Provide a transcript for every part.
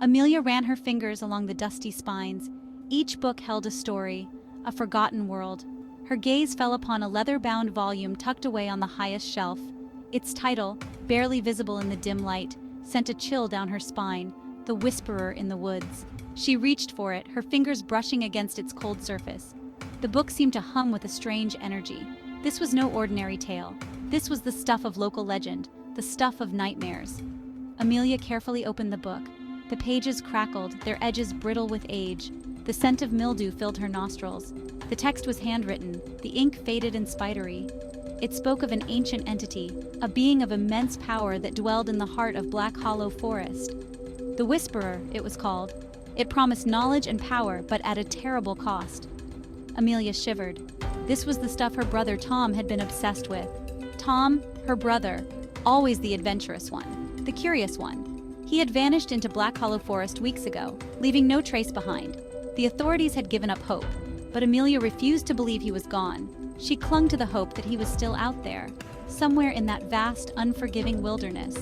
Amelia ran her fingers along the dusty spines. Each book held a story, a forgotten world. Her gaze fell upon a leather-bound volume tucked away on the highest shelf. Its title, barely visible in the dim light, sent a chill down her spine, The Whisperer in the Woods. She reached for it, her fingers brushing against its cold surface. The book seemed to hum with a strange energy. This was no ordinary tale. This was the stuff of local legend, the stuff of nightmares. Amelia carefully opened the book. The pages crackled, their edges brittle with age. The scent of mildew filled her nostrils. The text was handwritten, the ink faded and spidery. It spoke of an ancient entity, a being of immense power that dwelled in the heart of Black Hollow Forest. The Whisperer, it was called. It promised knowledge and power, but at a terrible cost. Amelia shivered. This was the stuff her brother Tom had been obsessed with. Tom, her brother, always the adventurous one, the curious one. He had vanished into Black Hollow Forest weeks ago, leaving no trace behind. The authorities had given up hope, but Amelia refused to believe he was gone. She clung to the hope that he was still out there, somewhere in that vast, unforgiving wilderness.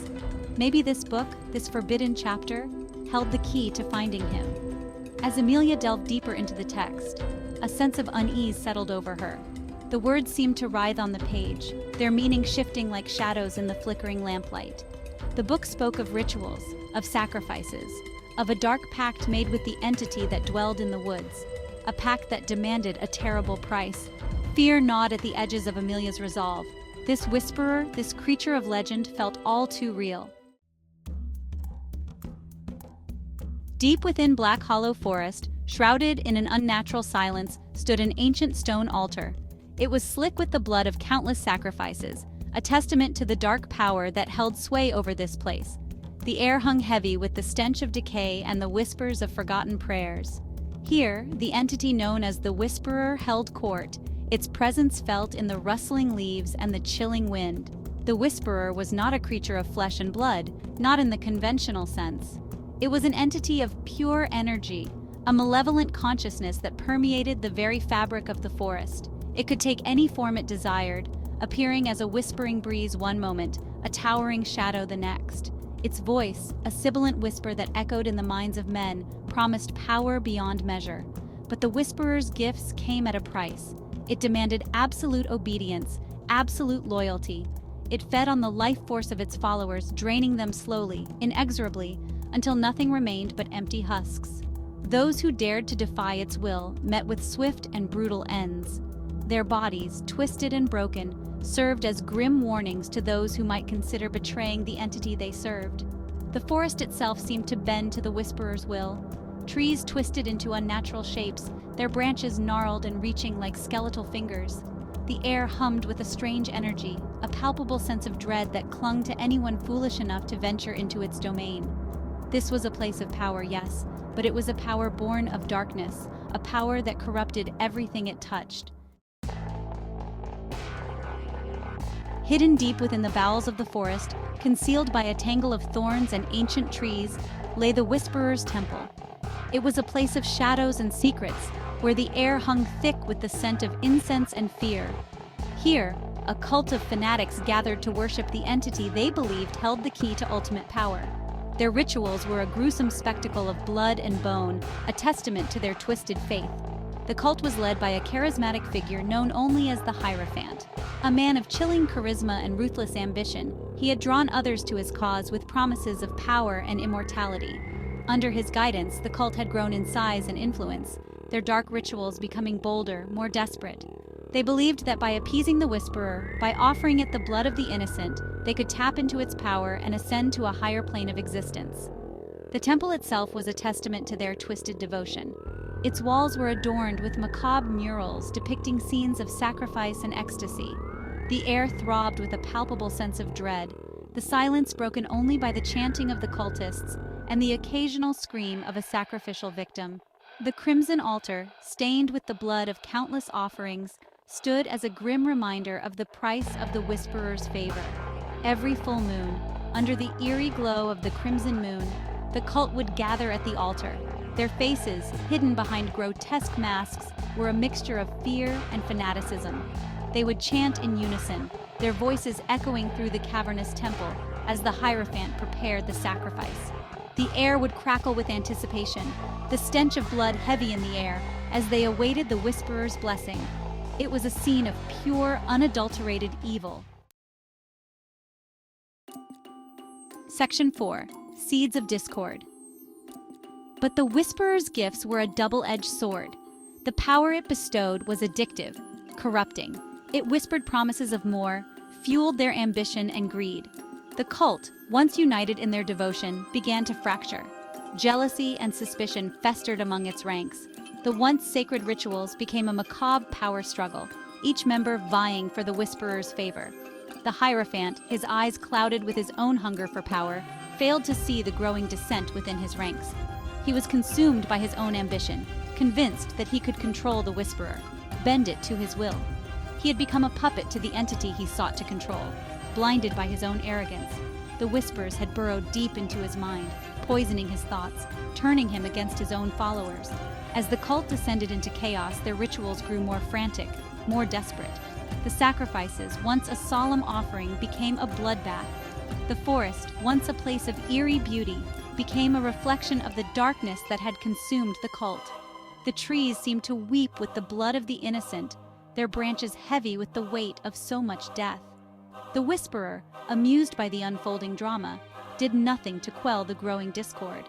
Maybe this book, this forbidden chapter, held the key to finding him. As Amelia delved deeper into the text, a sense of unease settled over her. The words seemed to writhe on the page, their meaning shifting like shadows in the flickering lamplight. The book spoke of rituals, of sacrifices, of a dark pact made with the entity that dwelled in the woods, a pact that demanded a terrible price. Fear gnawed at the edges of Amelia's resolve. This whisperer, this creature of legend, felt all too real. Deep within Black Hollow Forest, shrouded in an unnatural silence, stood an ancient stone altar. It was slick with the blood of countless sacrifices, a testament to the dark power that held sway over this place. The air hung heavy with the stench of decay and the whispers of forgotten prayers. Here, the entity known as the Whisperer held court, its presence felt in the rustling leaves and the chilling wind. The Whisperer was not a creature of flesh and blood, not in the conventional sense. It was an entity of pure energy, a malevolent consciousness that permeated the very fabric of the forest. It could take any form it desired, appearing as a whispering breeze one moment, a towering shadow the next. Its voice, a sibilant whisper that echoed in the minds of men, promised power beyond measure. But the Whisperer's gifts came at a price. It demanded absolute obedience, absolute loyalty. It fed on the life force of its followers, draining them slowly, inexorably, until nothing remained but empty husks. Those who dared to defy its will met with swift and brutal ends. Their bodies, twisted and broken, served as grim warnings to those who might consider betraying the entity they served. The forest itself seemed to bend to the Whisperer's will. Trees twisted into unnatural shapes, their branches gnarled and reaching like skeletal fingers. The air hummed with a strange energy, a palpable sense of dread that clung to anyone foolish enough to venture into its domain. This was a place of power, yes, but it was a power born of darkness, a power that corrupted everything it touched. Hidden deep within the bowels of the forest, concealed by a tangle of thorns and ancient trees, lay the Whisperer's temple. It was a place of shadows and secrets, where the air hung thick with the scent of incense and fear. Here, a cult of fanatics gathered to worship the entity they believed held the key to ultimate power. Their rituals were a gruesome spectacle of blood and bone, a testament to their twisted faith. The cult was led by a charismatic figure known only as the Hierophant. A man of chilling charisma and ruthless ambition, he had drawn others to his cause with promises of power and immortality. Under his guidance, the cult had grown in size and influence, their dark rituals becoming bolder, more desperate. They believed that by appeasing the Whisperer, by offering it the blood of the innocent, they could tap into its power and ascend to a higher plane of existence. The temple itself was a testament to their twisted devotion. Its walls were adorned with macabre murals depicting scenes of sacrifice and ecstasy. The air throbbed with a palpable sense of dread, the silence broken only by the chanting of the cultists and the occasional scream of a sacrificial victim. The crimson altar, stained with the blood of countless offerings, stood as a grim reminder of the price of the Whisperer's favor. Every full moon, under the eerie glow of the crimson moon, the cult would gather at the altar. Their faces, hidden behind grotesque masks, were a mixture of fear and fanaticism. They would chant in unison, their voices echoing through the cavernous temple as the Hierophant prepared the sacrifice. The air would crackle with anticipation, the stench of blood heavy in the air, as they awaited the Whisperer's blessing. It was a scene of pure, unadulterated evil. Section 4. Seeds of Discord. But the Whisperer's gifts were a double-edged sword. The power it bestowed was addictive, corrupting. It whispered promises of more, fueled their ambition and greed. The cult, once united in their devotion, began to fracture. Jealousy and suspicion festered among its ranks. The once sacred rituals became a macabre power struggle, each member vying for the Whisperer's favor. The Hierophant, his eyes clouded with his own hunger for power, failed to see the growing dissent within his ranks. He was consumed by his own ambition, convinced that he could control the Whisperer, bend it to his will. He had become a puppet to the entity he sought to control. Blinded by his own arrogance, the Whispers had burrowed deep into his mind, poisoning his thoughts, turning him against his own followers. As the cult descended into chaos, their rituals grew more frantic, more desperate. The sacrifices, once a solemn offering, became a bloodbath. The forest, once a place of eerie beauty, became a reflection of the darkness that had consumed the cult. The trees seemed to weep with the blood of the innocent, their branches heavy with the weight of so much death. The Whisperer, amused by the unfolding drama, did nothing to quell the growing discord.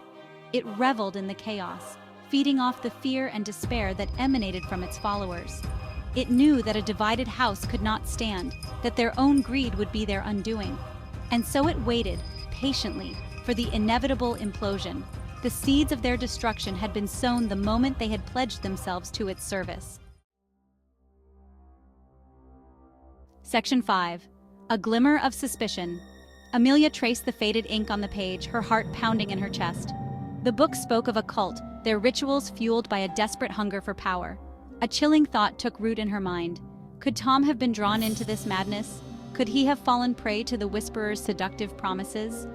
It reveled in the chaos, feeding off the fear and despair that emanated from its followers. It knew that a divided house could not stand, that their own greed would be their undoing. And so it waited, patiently, for the inevitable implosion. The seeds of their destruction had been sown the moment they had pledged themselves to its service. Section 5. A Glimmer of Suspicion. Amelia traced the faded ink on the page, her heart pounding in her chest. The book spoke of a cult, their rituals fueled by a desperate hunger for power. A chilling thought took root in her mind. Could Tom have been drawn into this madness? Could he have fallen prey to the Whisperer's seductive promises?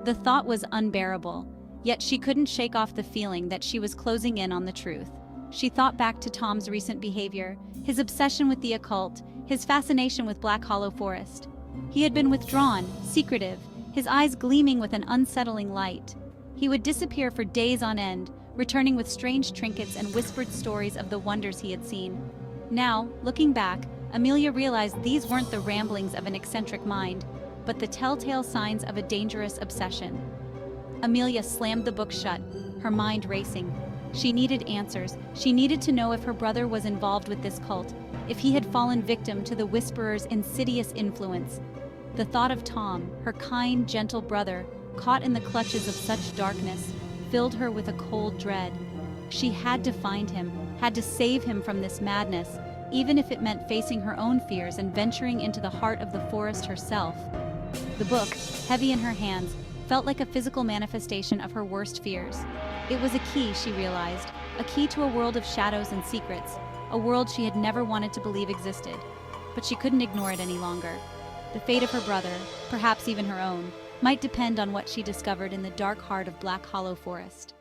The thought was unbearable, yet she couldn't shake off the feeling that she was closing in on the truth. She thought back to Tom's recent behavior, his obsession with the occult, his fascination with Black Hollow Forest. He had been withdrawn, secretive, his eyes gleaming with an unsettling light. He would disappear for days on end, returning with strange trinkets and whispered stories of the wonders he had seen. Now, looking back, Amelia realized these weren't the ramblings of an eccentric mind, but the telltale signs of a dangerous obsession. Amelia slammed the book shut, her mind racing. She needed answers. She needed to know if her brother was involved with this cult, if he had fallen victim to the Whisperer's insidious influence. The thought of Tom, her kind, gentle brother, caught in the clutches of such darkness, filled her with a cold dread. She had to find him, had to save him from this madness, even if it meant facing her own fears and venturing into the heart of the forest herself. The book, heavy in her hands, felt like a physical manifestation of her worst fears. It was a key, she realized, a key to a world of shadows and secrets, a world she had never wanted to believe existed. But she couldn't ignore it any longer. The fate of her brother, perhaps even her own, might depend on what she discovered in the dark heart of Black Hollow Forest.